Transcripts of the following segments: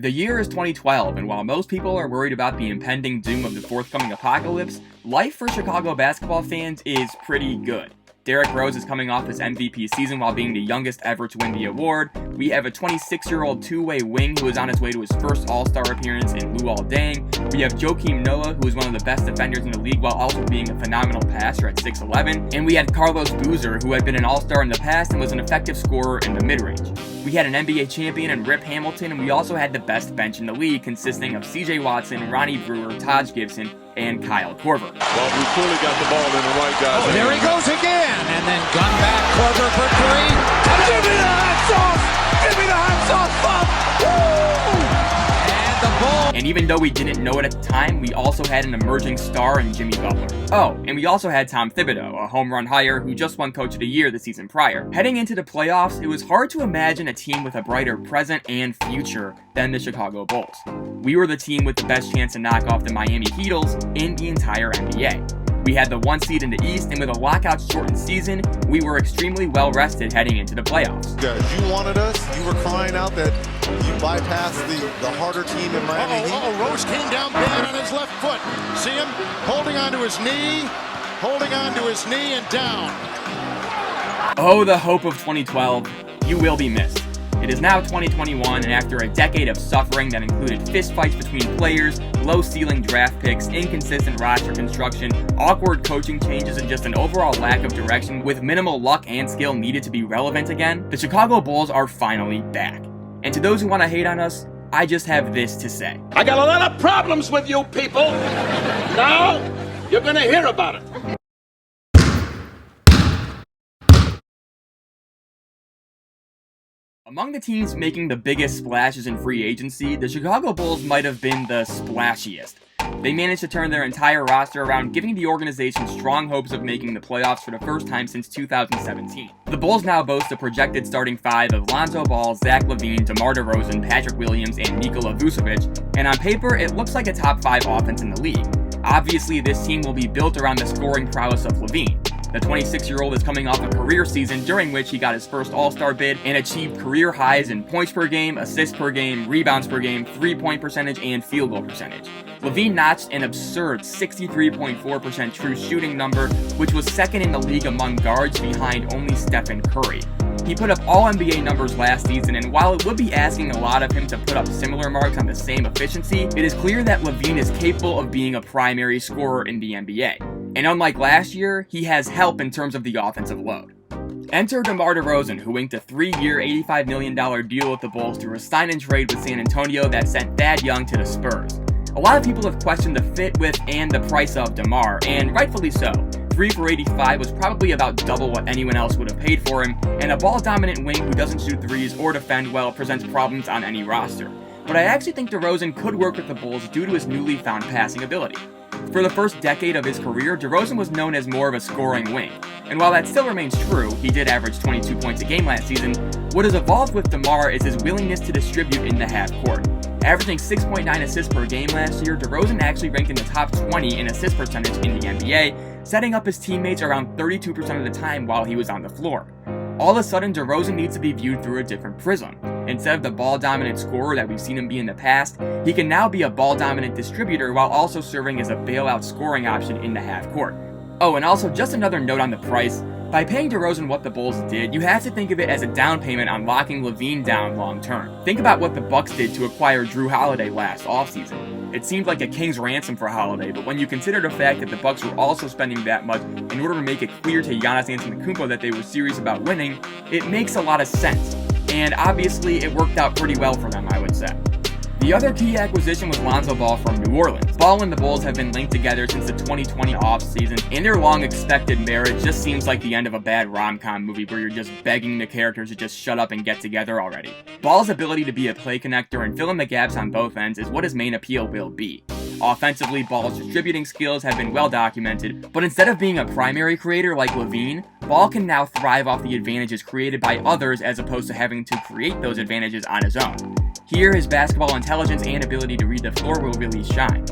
The year is 2012, and while most people are worried about the impending doom of the forthcoming apocalypse, life for Chicago basketball fans is pretty good. Derrick Rose is coming off his MVP season while being the youngest ever to win the award. We have a 26-year-old two-way wing who is on his way to his first All-Star appearance in Luol Deng. We have Joakim Noah, who is one of the best defenders in the league while also being a phenomenal passer at 6'11". And we had Carlos Boozer, who had been an All-Star in the past and was an effective scorer in the mid-range. We had an NBA champion in Rip Hamilton, and we also had the best bench in the league, consisting of CJ Watson, Ronnie Brewer, Taj Gibson, and Kyle Korver. Well, we clearly got the ball in the right guy's hands. There he goes again, and then gun back, Korver for three. Give me the hot sauce! Give me the hot sauce, Bob! Woo! And the ball. And even though we didn't know it at the time, we also had an emerging star in Jimmy Butler. Oh, and we also had Tom Thibodeau, a home run hire who just won Coach of the Year the season prior. Heading into the playoffs, it was hard to imagine a team with a brighter present and future than the Chicago Bulls. We were the team with the best chance to knock off the Miami Heatles in the entire NBA. We had the 1 seed in the East, and with a lockout-shortened season, we were extremely well-rested heading into the playoffs. Guys, you wanted us. You were crying out that you bypassed the harder team in Miami Heat. Rose came down bad on his left foot. See him holding onto his knee and down. Oh, the hope of 2012. You will be missed. It is now 2021, and after a decade of suffering that included fistfights between players, low-ceiling draft picks, inconsistent roster construction, awkward coaching changes, and just an overall lack of direction with minimal luck and skill needed to be relevant again, the Chicago Bulls are finally back. And to those who want to hate on us, I just have this to say. I got a lot of problems with you people. Now, you're gonna hear about it. Among the teams making the biggest splashes in free agency, the Chicago Bulls might have been the splashiest. They managed to turn their entire roster around, giving the organization strong hopes of making the playoffs for the first time since 2017. The Bulls now boast a projected starting five of Lonzo Ball, Zach LaVine, DeMar DeRozan, Patrick Williams, and Nikola Vučević, and on paper, it looks like a top 5 offense in the league. Obviously, this team will be built around the scoring prowess of LaVine. The 26-year-old is coming off a career season during which he got his first All-Star bid and achieved career highs in points per game, assists per game, rebounds per game, three-point percentage, and field goal percentage. LaVine notched an absurd 63.4% true shooting number, which was second in the league among guards behind only Stephen Curry. He put up all NBA numbers last season, and while it would be asking a lot of him to put up similar marks on the same efficiency, it is clear that LaVine is capable of being a primary scorer in the NBA. And unlike last year, he has help in terms of the offensive load. Enter DeMar DeRozan, who inked a 3-year, $85 million deal with the Bulls through a sign-and-trade with San Antonio that sent Thad Young to the Spurs. A lot of people have questioned the fit with and the price of DeMar, and rightfully so. 3 for $85 was probably about double what anyone else would have paid for him, and a ball-dominant wing who doesn't shoot threes or defend well presents problems on any roster. But I actually think DeRozan could work with the Bulls due to his newly found passing ability. For the first decade of his career, DeRozan was known as more of a scoring wing. And while that still remains true, he did average 22 points a game last season, what has evolved with DeMar is his willingness to distribute in the half court. Averaging 6.9 assists per game last year, DeRozan actually ranked in the top 20 in assist percentage in the NBA, setting up his teammates around 32% of the time while he was on the floor. All of a sudden, DeRozan needs to be viewed through a different prism. Instead of the ball-dominant scorer that we've seen him be in the past, he can now be a ball-dominant distributor while also serving as a bailout scoring option in the half court. Oh, and also just another note on the price. By paying DeRozan what the Bulls did, you have to think of it as a down payment on locking LaVine down long term. Think about what the Bucks did to acquire Drew Holiday last offseason. It seemed like a king's ransom for Holiday, but when you consider the fact that the Bucks were also spending that much in order to make it clear to Giannis Antetokounmpo that they were serious about winning, it makes a lot of sense. And obviously, it worked out pretty well for them, I would say. The other key acquisition was Lonzo Ball from New Orleans. Ball and the Bulls have been linked together since the 2020 offseason, and their long-expected marriage just seems like the end of a bad rom-com movie where you're just begging the characters to just shut up and get together already. Ball's ability to be a play connector and fill in the gaps on both ends is what his main appeal will be. Offensively, Ball's distributing skills have been well documented, but instead of being a primary creator like LaVine, Ball can now thrive off the advantages created by others as opposed to having to create those advantages on his own. Here, his basketball intelligence and ability to read the floor will really shine.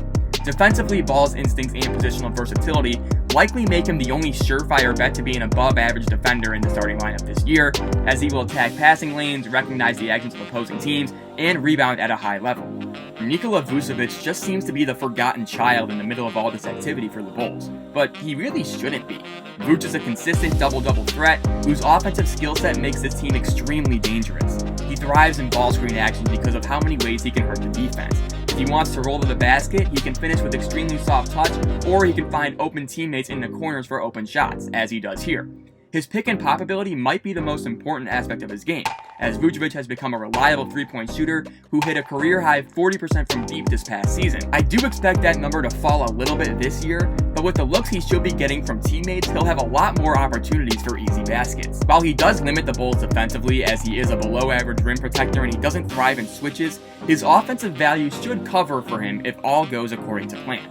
Defensively, Ball's instincts and positional versatility likely make him the only surefire bet to be an above-average defender in the starting lineup this year, as he will attack passing lanes, recognize the actions of opposing teams, and rebound at a high level. Nikola Vučević just seems to be the forgotten child in the middle of all this activity for the Bulls, but he really shouldn't be. Vuč is a consistent double-double threat whose offensive skill set makes this team extremely dangerous. He thrives in ball screen action because of how many ways he can hurt the defense. If he wants to roll to the basket, he can finish with extremely soft touch, or he can find open teammates in the corners for open shots, as he does here. His pick and pop ability might be the most important aspect of his game, as Vučević has become a reliable three-point shooter who hit a career-high 40% from deep this past season. I do expect that number to fall a little bit this year, but with the looks he should be getting from teammates, he'll have a lot more opportunities for easy baskets. While he does limit the Bulls defensively, as he is a below-average rim protector and he doesn't thrive in switches, his offensive value should cover for him if all goes according to plan.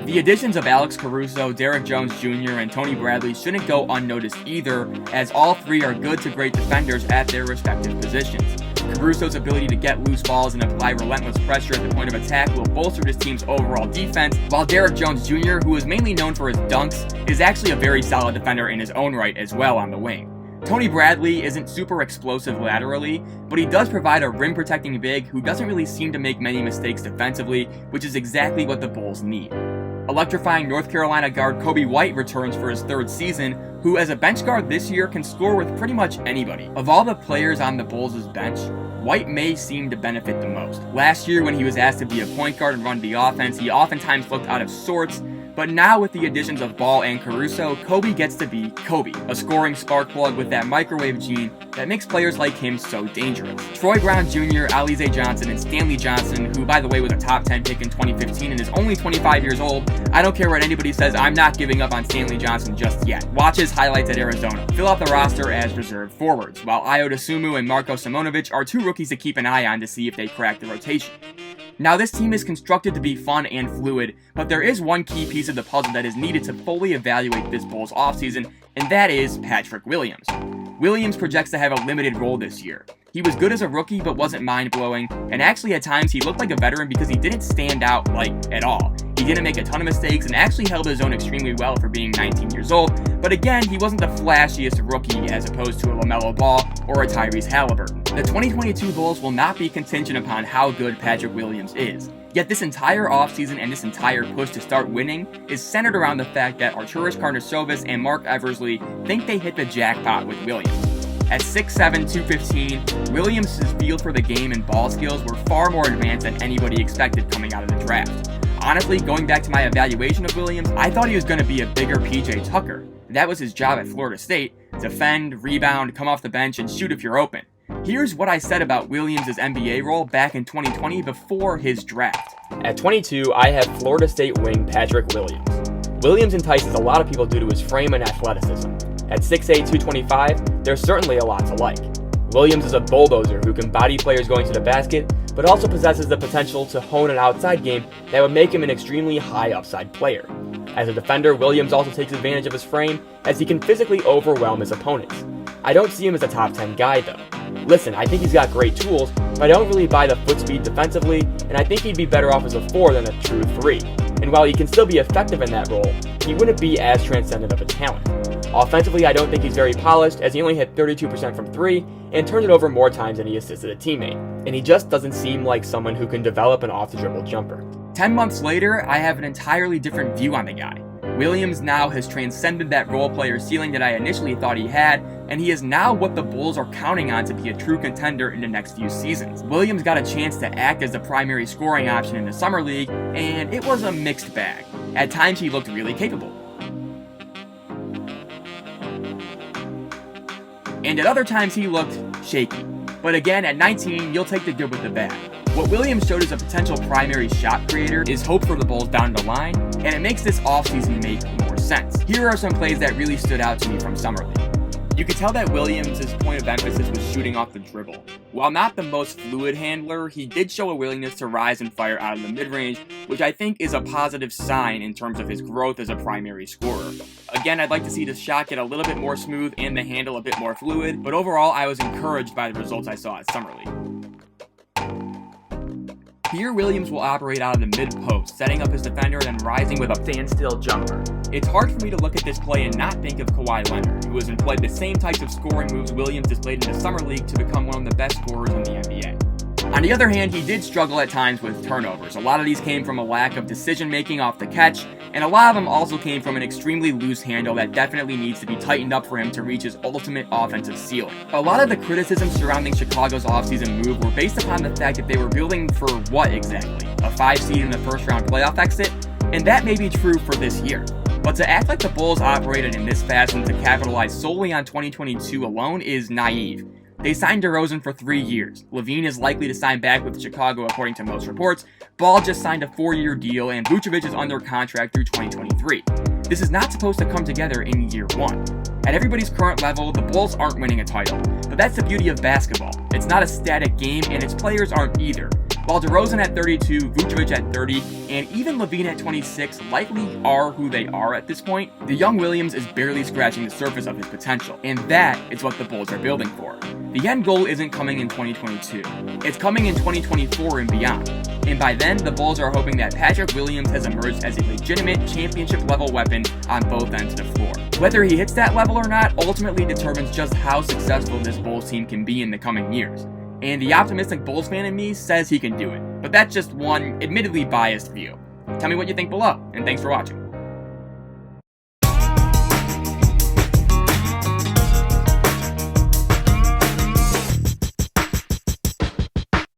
The additions of Alex Caruso, Derrick Jones Jr., and Tony Bradley shouldn't go unnoticed either, as all three are good to great defenders at their respective positions. Caruso's ability to get loose balls and apply relentless pressure at the point of attack will bolster his team's overall defense, while Derrick Jones Jr., who is mainly known for his dunks, is actually a very solid defender in his own right as well on the wing. Tony Bradley isn't super explosive laterally, but he does provide a rim-protecting big who doesn't really seem to make many mistakes defensively, which is exactly what the Bulls need. Electrifying North Carolina guard Coby White returns for his third season, who as a bench guard this year can score with pretty much anybody. Of all the players on the Bulls' bench, White may seem to benefit the most. Last year when he was asked to be a point guard and run the offense, he oftentimes looked out of sorts, but now with the additions of Ball and Caruso, Coby gets to be Coby, a scoring spark plug with that microwave gene that makes players like him so dangerous. Troy Brown Jr., Alize Johnson, and Stanley Johnson, who by the way was a top 10 pick in 2015 and is only 25 years old, I don't care what anybody says, I'm not giving up on Stanley Johnson just yet. Watch his highlights at Arizona. Fill out the roster as reserve forwards, while Ayo Dosunmu and Marko Simonovic are two rookies to keep an eye on to see if they crack the rotation. Now, this team is constructed to be fun and fluid, but there is one key piece of the puzzle that is needed to fully evaluate this Bulls offseason, and that is Patrick Williams. Williams projects to have a limited role this year. He was good as a rookie, but wasn't mind-blowing, and actually at times he looked like a veteran because he didn't stand out, at all. He didn't make a ton of mistakes and actually held his own extremely well for being 19 years old, but again, he wasn't the flashiest rookie as opposed to a LaMelo Ball or a Tyrese Halliburton. The 2022 Bulls will not be contingent upon how good Patrick Williams is. Yet this entire offseason and this entire push to start winning is centered around the fact that Arturas Karnisovas and Mark Eversley think they hit the jackpot with Williams. At 6'7", 215, Williams' field for the game and ball skills were far more advanced than anybody expected coming out of the draft. Honestly, going back to my evaluation of Williams, I thought he was going to be a bigger PJ Tucker. That was his job at Florida State: defend, rebound, come off the bench, and shoot if you're open. Here's what I said about Williams' NBA role back in 2020 before his draft. At 22, I have Florida State wing Patrick Williams. Williams entices a lot of people due to his frame and athleticism. At 6'8", 225, there's certainly a lot to like. Williams is a bulldozer who can body players going to the basket, but also possesses the potential to hone an outside game that would make him an extremely high upside player. As a defender, Williams also takes advantage of his frame, as he can physically overwhelm his opponents. I don't see him as a top 10 guy though. Listen, I think he's got great tools, but I don't really buy the foot speed defensively, and I think he'd be better off as a 4 than a true 3. And while he can still be effective in that role, he wouldn't be as transcendent of a talent. Offensively, I don't think he's very polished, as he only hit 32% from 3 and turned it over more times than he assisted a teammate. And he just doesn't seem like someone who can develop an off-the-dribble jumper. 10 months later, I have an entirely different view on the guy. Williams now has transcended that role player ceiling that I initially thought he had, and he is now what the Bulls are counting on to be a true contender in the next few seasons. Williams got a chance to act as the primary scoring option in the Summer League, and it was a mixed bag. At times he looked really capable, and at other times he looked shaky. But again, at 19, you'll take the good with the bad. What Williams showed as a potential primary shot creator is hope for the Bulls down the line, and it makes this offseason make more sense. Here are some plays that really stood out to me from Summer League. You could tell that Williams' point of emphasis was shooting off the dribble. While not the most fluid handler, he did show a willingness to rise and fire out of the mid-range, which I think is a positive sign in terms of his growth as a primary scorer. Again, I'd like to see the shot get a little bit more smooth and the handle a bit more fluid, but overall I was encouraged by the results I saw at Summer League. Here, Williams will operate out of the mid-post, setting up his defender and then rising with a standstill jumper. It's hard for me to look at this play and not think of Kawhi Leonard, who has employed the same types of scoring moves Williams displayed in the Summer League to become one of the best scorers in the NBA. On the other hand, he did struggle at times with turnovers. A lot of these came from a lack of decision-making off the catch, and a lot of them also came from an extremely loose handle that definitely needs to be tightened up for him to reach his ultimate offensive ceiling. A lot of the criticisms surrounding Chicago's offseason move were based upon the fact that they were building for what exactly? A 5 seed in the first-round playoff exit? And that may be true for this year. But to act like the Bulls operated in this fashion to capitalize solely on 2022 alone is naive. They signed DeRozan for 3 years. LaVine is likely to sign back with Chicago according to most reports. Ball just signed a 4-year deal, and Vučević is under contract through 2023. This is not supposed to come together in year 1. At everybody's current level, the Bulls aren't winning a title. But that's the beauty of basketball. It's not a static game, and its players aren't either. While DeRozan at 32, Vučević at 30, and even LaVine at 26 likely are who they are at this point, the young Williams is barely scratching the surface of his potential, and that is what the Bulls are building for. The end goal isn't coming in 2022. It's coming in 2024 and beyond. And by then, the Bulls are hoping that Patrick Williams has emerged as a legitimate championship-level weapon on both ends of the floor. Whether he hits that level or not ultimately determines just how successful this Bulls team can be in the coming years. And the optimistic Bulls fan in me says he can do it. But that's just one, admittedly biased view. Tell me what you think below, and thanks for watching.